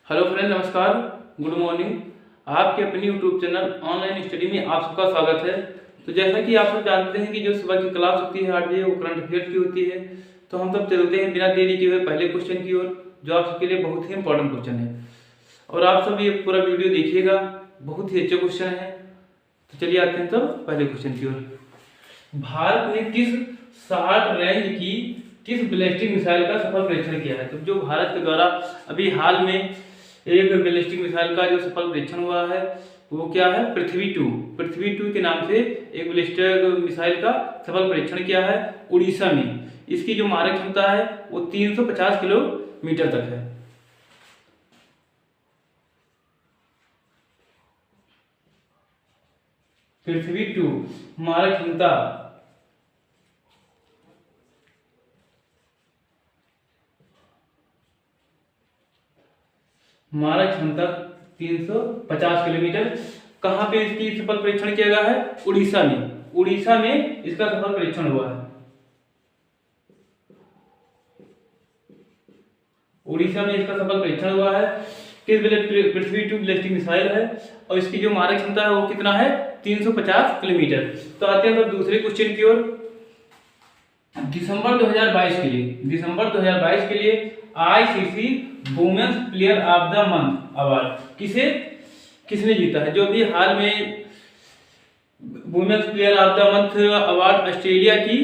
Hello friend, नमस्कार, good morning. आपके अपनी यूट्यूब चैनल ऑनलाइन स्टडी में आप सबका स्वागत है। तो जैसा कि आप सब जानते हैं कि जो सुबह की क्लास होती है 8 बजे, वो करंट अफेयर्स की होती है। तो हम सब चलते हैं बिना देरी किए हुए पहले क्वेश्चन की ओर, जो आप सबके लिए बहुत ही इंपॉर्टेंट क्वेश्चन है और आप सब ये पूरा वीडियो देखिएगा, बहुत ही अच्छे क्वेश्चन है। तो चलिए आते हैं तब पहले क्वेश्चन की ओर। भारत ने किस शॉर्ट रेंज की किस बैलिस्टिक मिसाइल का सफल परीक्षण किया है? तो जो भारत के द्वारा अभी हाल में एक बैलिस्टिक मिसाइल का जो सफल परीक्षण हुआ है वो क्या है? पृथ्वी 2 के नाम से एक बैलिस्टिक मिसाइल का सफल परीक्षण किया है उड़ीसा में। इसकी जो मारक क्षमता है वो 350 किलोमीटर तक है। पृथ्वी 2 मारक क्षमता 350 किलोमीटर। कहां पे इसकी सफल परीक्षण किया गया है? उड़ीसा में इसका सफल परीक्षण हुआ है। उड़ीसा में इसका सफल परीक्षण हुआ है। पृथ्वी 2 बैलिस्टिक मिसाइल है और इसकी जो मारक क्षमता है वो कितना है? 350 किलोमीटर। तो आते हैं तो दूसरे क्वेश्चन की ओर। दिसंबर 2022 के लिए ICC women's player of the month award किसने जीता है? जो भी हाल में women's player of the month award Australia की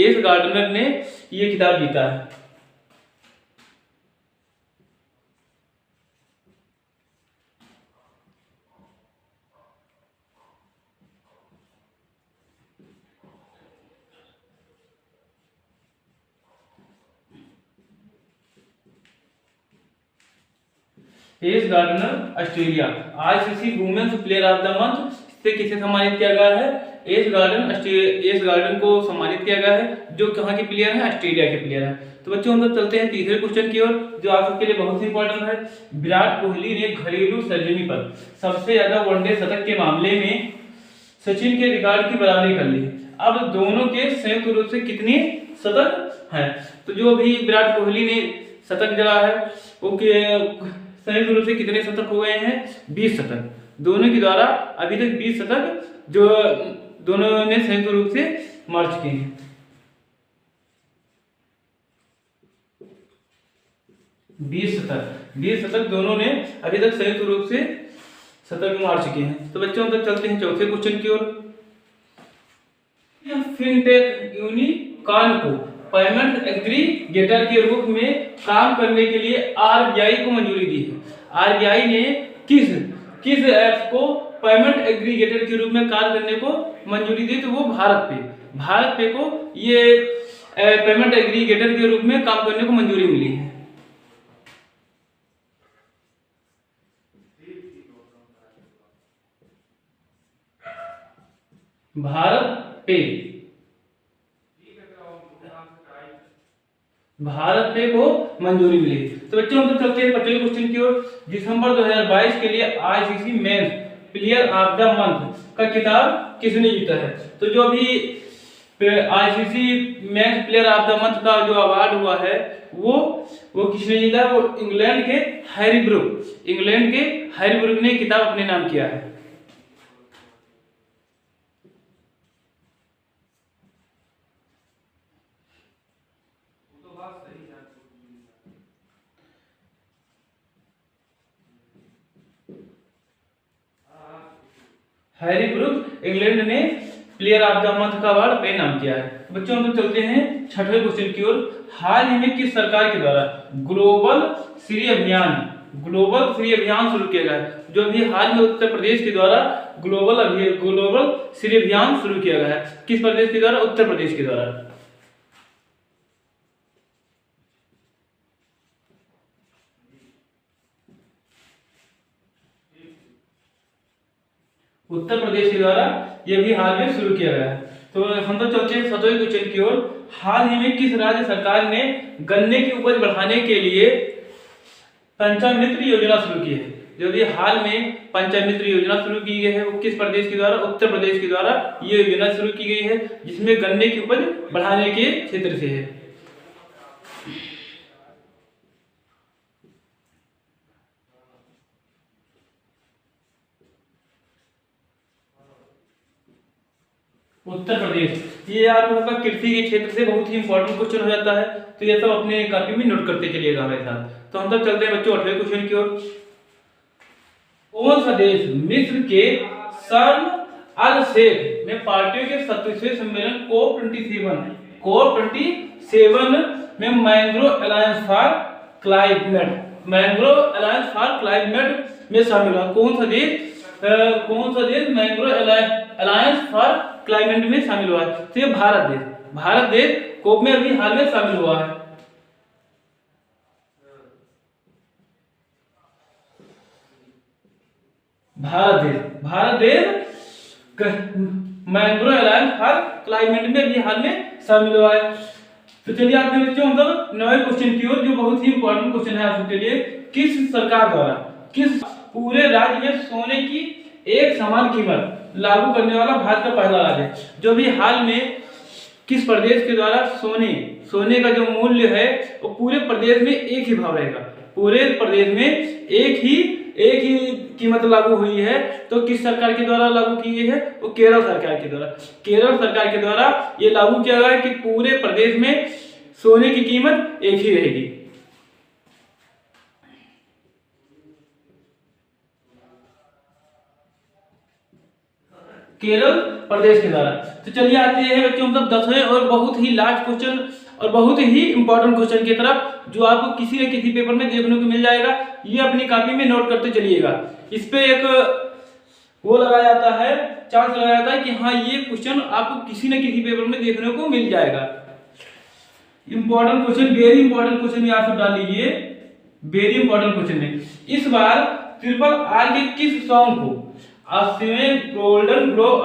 एस गार्डनर ने ये खिताब जीता है। Ash Gardner Australia. ICC women's player of the month से किसे सम्मानित किया गया है? एस गार्डन को सम्मानित किया गया है, जो कहाँ के प्लेयर हैं? ऑस्ट्रेलिया के प्लेयर हैं। तो बच्चों हम लोग चलते हैं तीसरे क्वेश्चन की ओर, जो आप सबके लिए बहुत ही इंपॉर्टेंट है। विराट कोहली ने घरेलू सरजमी पर सबसे ज्यादा वनडे शतक के मामले में सचिन के रिकॉर्ड की बराबरी कर ली। अब दोनों के संयुक्त रूप से कितने शतक हैं? तो जो भी विराट कोहली ने शतक जड़ा है वो संयुक्त रूप से कितने शतक हो गए हैं? 20 शतक। दोनों के द्वारा अभी तक 20 शतक जो दोनों ने संयुक्त रूप से मार चुके हैं। 20 शतक दोनों ने अभी तक संयुक्त रूप से शतक मार चुके हैं। तो बच्चों हम तक चलते हैं चौथे क्वेश्चन की ओर। फिनटेक यूनिकॉर्न को पेमेंट एग्रीगेटर के रूप में काम करने के लिए आरबीआई को मंजूरी दी है। आरबीआई ने किस ऐप को पेमेंट एग्रीगेटर के रूप में कार्य करने को मंजूरी दी? तो वो भारत पे को ये पेमेंट एग्रीगेटर के रूप में काम करने को मंजूरी मिली है। भारत पे को मंजूरी मिली। तो बच्चों हम तो चलते हैं पहले क्वेश्चन की ओर। दिसंबर 2022 के लिए ICC men's player of the month का खिताब किसने जीता है? तो जो भी ICC men's player of the month का जो अवार्ड हुआ है वो किसने जीता? वो इंग्लैंड के हैरी ब्रूक ने खिताब अपने नाम किया है। हैरी ब्रूक इंग्लैंड ने प्लेयर ऑफ द मंथ का अवार्ड अपने नाम किया है। बच्चों हम चलते हैं छठवें क्वेश्चन की ओर। हाल ही में किस सरकार के द्वारा ग्लोबल श्री अभियान शुरू किया गया है? जो भी हाल में उत्तर प्रदेश के द्वारा ग्लोबल श्री अभियान शुरू किया गया है। किस प्रदेश के द्वारा? उत्तर प्रदेश के द्वारा। उत्तर प्रदेश के द्वारा यह भी हाल में शुरू किया गया है। तो हम तो चलते हैं सातवें क्वेश्चन की ओर। हाल ही में किस राज्य सरकार ने गन्ने की उपज बढ़ाने के लिए पंचामृत योजना शुरू की है? जो भी हाल में पंचामृत योजना शुरू की गई है वो किस प्रदेश के द्वारा? उत्तर प्रदेश के द्वारा ये योजना शुरू की गई है, जिसमें गन्ने की उपज बढ़ाने के क्षेत्र से है। उत्तर प्रदेश। ये आपका कृषि के क्षेत्र से बहुत ही इंपॉर्टेंट क्वेश्चन हो जाता है, तो ये सब अपने कॉपी में नोट करते चलिएगा हमारे साथ। तो हम तब चलते हैं बच्चों 8वें क्वेश्चन की ओर। कौन सा देश मिस्र के शर्म अल शेख में पार्टियों के 27वें सम्मेलन COP27 में मैंग्रो अलायंस फॉर क्लाइमेट में शामिल हुआ? कौन सा देश मैंग्रो अलायंस फॉर क्लाइमेट में शामिल हुआ है? तो ये भारत देश कोप में अभी हाल में शामिल हुआ है। भारत देश मैंग्रो अलायंस फॉर क्लाइमेट में अभी हाल में शामिल हुआ है। तो चलिए आते हैं बच्चों मतलब 9वें क्वेश्चन की ओर, जो बहुत ही इंपॉर्टेंट क्वेश्चन है आप सबके लिए। किस सरकार द्वारा पूरे राज्य में सोने की एक समान कीमत लागू करने वाला भारत का पहला राज्य है? जो भी हाल में किस प्रदेश के द्वारा सोने का जो मूल्य है वो पूरे प्रदेश में एक ही भाव रहेगा, पूरे प्रदेश में एक ही कीमत लागू हुई है। तो किस सरकार के द्वारा लागू की गई है? वो केरल सरकार के द्वारा ये लागू किया गया है कि पूरे प्रदेश में सोने की कीमत एक ही रहेगी। केरल प्रदेश के द्वारा। तो चलिए आते हैं बच्चों मतलब 10वें और बहुत ही लास्ट क्वेश्चन और बहुत ही इंपॉर्टेंट क्वेश्चन की तरफ, जो आपको किसी न किसी पेपर में देखने को मिल जाएगा। ये अपनी कॉपी में नोट करते चलिएगा। इस पे एक वो लगाया जाता है, चांस लगाया जाता है कि हाँ ये क्वेश्चन आपको किसी न किसी पेपर में देखने को मिल जाएगा। Important question, very important question यहाँ से डाल लीजिए, वेरी इंपॉर्टेंट क्वेश्चन है। इस बार RRR के किस सॉन्ग को 80वें गोल्डन ग्लोब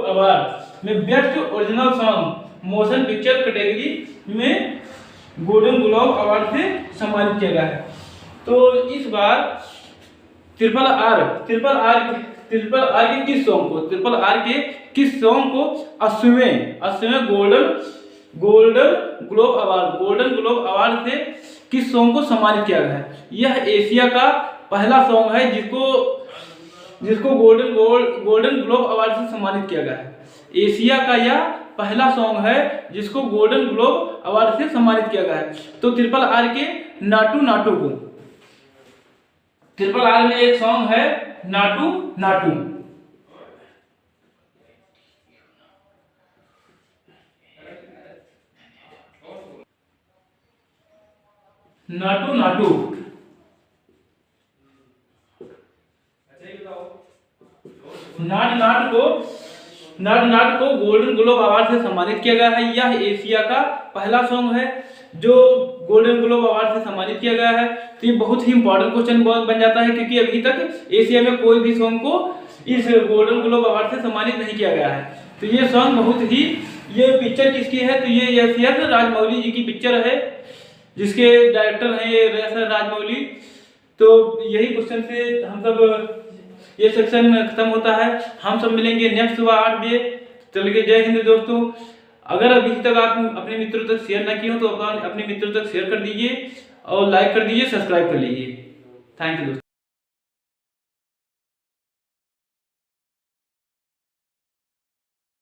अवार्ड में best original song motion picture category में गोल्डन ग्लोब अवार्ड से सम्मानित किया गया है? तो इस बार RRR के किस सॉन्ग को 80वें गोल्डन ग्लोब अवार्ड से किस सॉन्ग को सम्मानित किया गया है? यह एशिया का पहला सॉन्ग है जिसको गोल्डन ग्लोब अवार्ड से सम्मानित किया गया है। एशिया का यह पहला सॉन्ग है जिसको गोल्डन ग्लोब अवार्ड से सम्मानित किया गया है। तो RRR के नाटू RRR में एक सॉन्ग है नाटू नाट को गोल्डन ग्लोब अवार्ड से सम्मानित किया गया है। यह एशिया का पहला सॉन्ग है जो गोल्डन ग्लोब अवार्ड से सम्मानित किया गया है। तो ये बहुत ही इंपॉर्टेंट क्वेश्चन बन जाता है, क्योंकि अभी तक एशिया में कोई भी सॉन्ग को इस गोल्डन ग्लोब अवार्ड से सम्मानित नहीं किया गया है। तो ये सॉन्ग बहुत ही, ये पिक्चर किसकी है? तो ये एस राजमौली जी की पिक्चर है, जिसके डायरेक्टर हैं ये एस राजमौली। तो यही क्वेश्चन से हम सब ये सेक्शन खत्म होता है। हम सब मिलेंगे नेक्स्ट सुबह 8 बजे। चलिए जय हिंद दोस्तों। अगर अभी तक आप अपने मित्रों तक शेयर ना किए हो तो अपने मित्रों तक शेयर कर दीजिए और लाइक कर दीजिए, सब्सक्राइब कर लीजिए। थैंक यू दोस्तों।